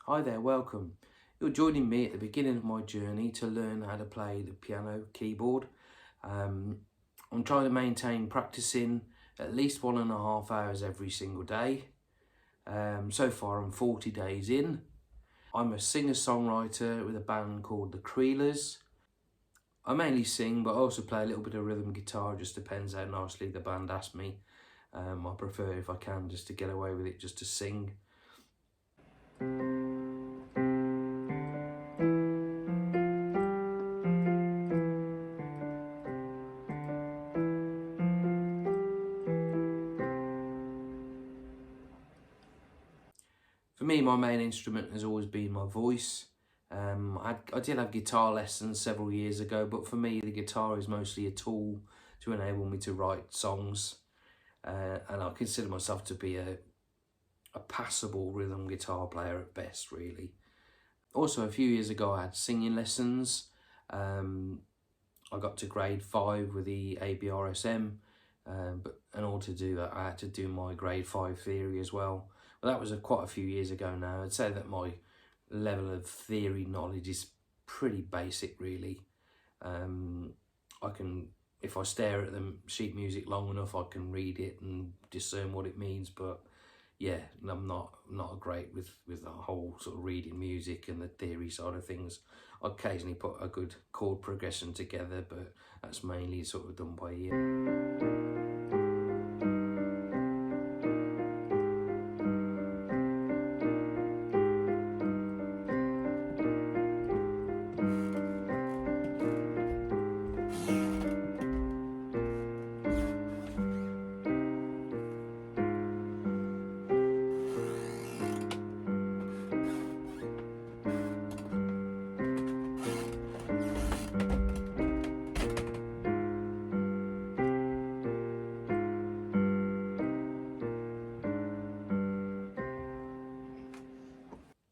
Hi there, welcome. You're joining me at the beginning of my journey to learn how to play the piano keyboard. Um, I'm trying to maintain practicing at least 1.5 hours every single day. So far I'm 40 days in. I'm a singer-songwriter with a band called the Creelers. I mainly sing, but I also play a little bit of rhythm guitar, just depends how nicely the band asks me. I prefer, if I can, just to get away with it, just to sing. For me, my main instrument has always been my voice. I did have guitar lessons several years ago, but for me, the guitar is mostly a tool to enable me to write songs. And I consider myself to be a passable rhythm guitar player at best, really. Also, a few years ago, I had singing lessons. I got to grade 5 with the ABRSM, but in order to do that, I had to do my grade 5 theory as well. Well, that was quite a few years ago now. I'd say that my level of theory knowledge is pretty basic, really. I can, if I stare at the sheet music long enough, I can read it and discern what it means. But yeah, I'm not great with the whole sort of reading music and the theory side of things. I occasionally put a good chord progression together, but that's mainly sort of done by ear.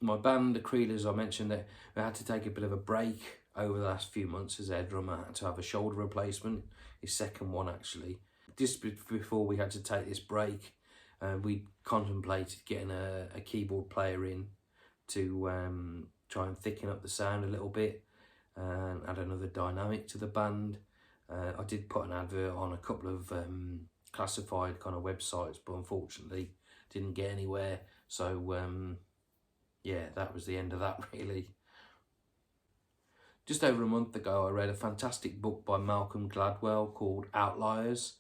My band, the Creelers, I mentioned that we had to take a bit of a break over the last few months as their drummer had to have a shoulder replacement, his second one actually. Just before we had to take this break, we contemplated getting a keyboard player in to try and thicken up the sound a little bit and add another dynamic to the band. I did put an advert on a couple of classified kind of websites, but unfortunately didn't get anywhere. So yeah, that was the end of that, really. Just over a month ago, I read a fantastic book by Malcolm Gladwell called Outliers,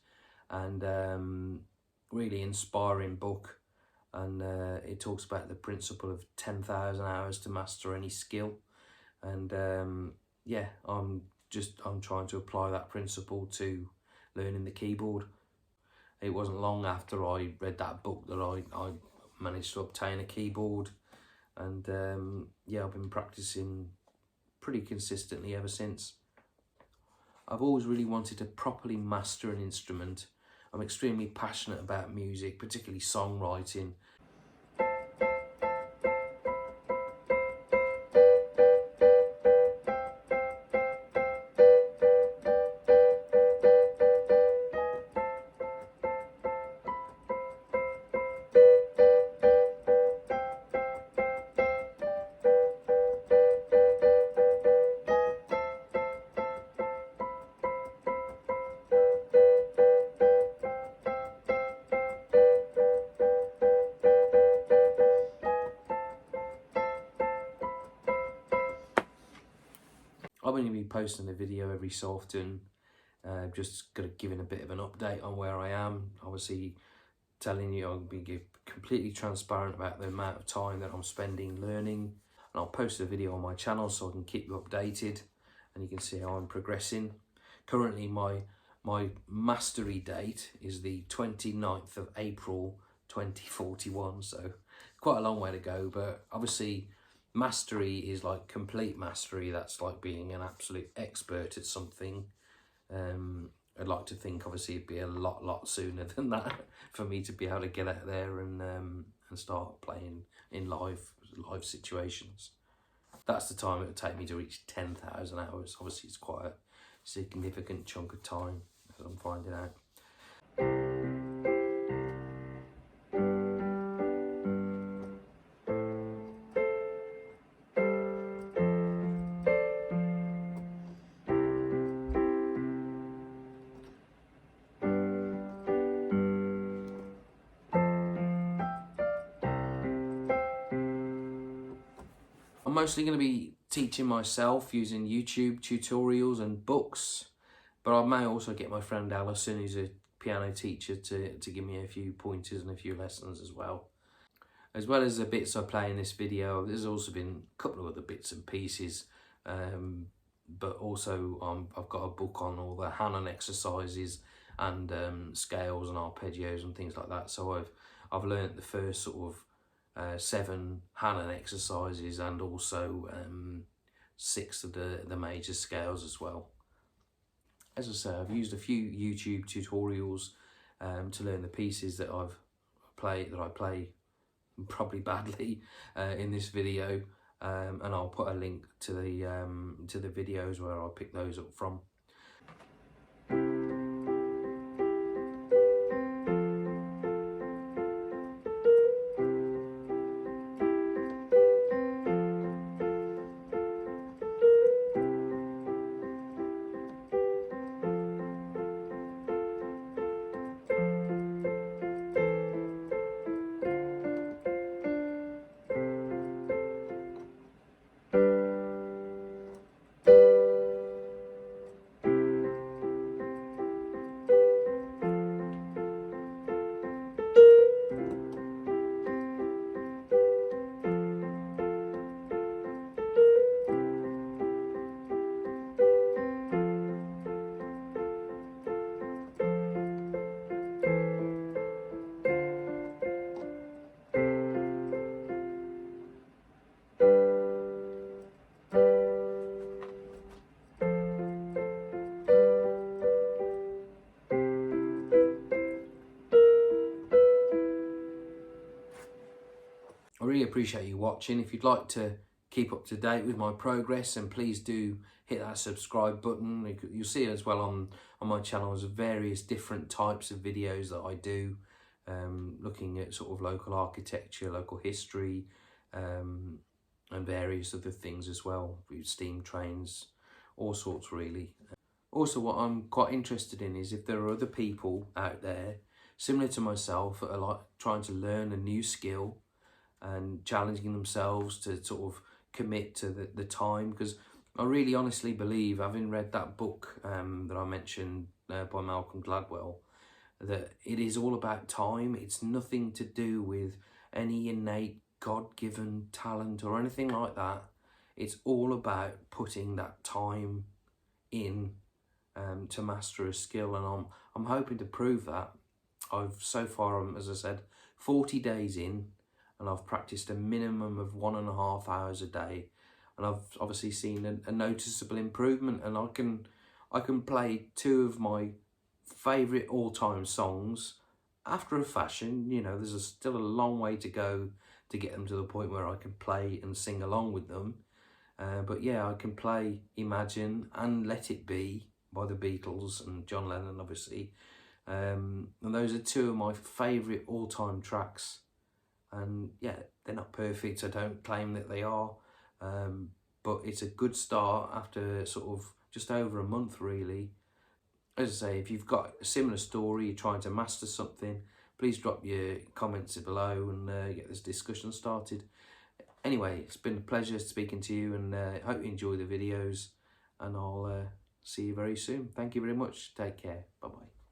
and really inspiring book. And it talks about the principle of 10,000 hours to master any skill. And yeah, I'm trying to apply that principle to learning the keyboard. It wasn't long after I read that book that I managed to obtain a keyboard. And yeah, I've been practicing pretty consistently ever since. I've always really wanted to properly master an instrument. I'm extremely passionate about music, particularly songwriting. I'm going to be posting a video every so often, just giving a bit of an update on where I am. Obviously, telling you I'll be completely transparent about the amount of time that I'm spending learning. And I'll post a video on my channel so I can keep you updated and you can see how I'm progressing. Currently, my mastery date is the 29th of April 2041, so quite a long way to go, but obviously mastery is like complete mastery. That's like being an absolute expert at something. I'd like to think obviously it'd be a lot sooner than that for me to be able to get out there and start playing in live situations. That's the time it would take me to reach 10,000 hours. Obviously it's quite a significant chunk of time, as I'm finding out. I'm mostly going to be teaching myself using YouTube tutorials and books, but I may also get my friend Alison, who's a piano teacher, to give me a few pointers and a few lessons as well. As well as the bits I play in this video, there's also been a couple of other bits and pieces, but also I've got a book on all the Hanon exercises and scales and arpeggios and things like that. So I've learnt the first sort of 7 Hanon exercises and also 6 of the major scales as well. As I say, I've used a few YouTube tutorials to learn the pieces that I play probably badly in this video, and I'll put a link to the videos where I pick those up from. I really appreciate you watching. If you'd like to keep up to date with my progress, and please do hit that subscribe button. You'll see as well on my channel there's various different types of videos that I do, looking at sort of local architecture, local history, and various other things as well, steam trains, all sorts really. Also, what I'm quite interested in is if there are other people out there similar to myself that are like trying to learn a new skill and challenging themselves to sort of commit to the time, because I really honestly believe, having read that book that I mentioned by Malcolm Gladwell, that it is all about time. It's nothing to do with any innate God-given talent or anything like that. It's all about putting that time in to master a skill, and I'm hoping to prove that. I've so far, as I said, 40 days in, and I've practiced a minimum of 1.5 hours a day, and I've obviously seen a noticeable improvement, and I can play 2 of my favourite all-time songs after a fashion. You know, there's still a long way to go to get them to the point where I can play and sing along with them, but yeah, I can play Imagine and Let It Be by the Beatles and John Lennon, obviously, and those are 2 of my favourite all-time tracks. And yeah, they're not perfect, I don't claim that they are, but it's a good start after sort of just over a month really. As I say, if you've got a similar story, you're trying to master something, please drop your comments below and get this discussion started. Anyway, it's been a pleasure speaking to you, and I hope you enjoy the videos, and I'll see you very soon. Thank you very much. Take care. Bye-bye.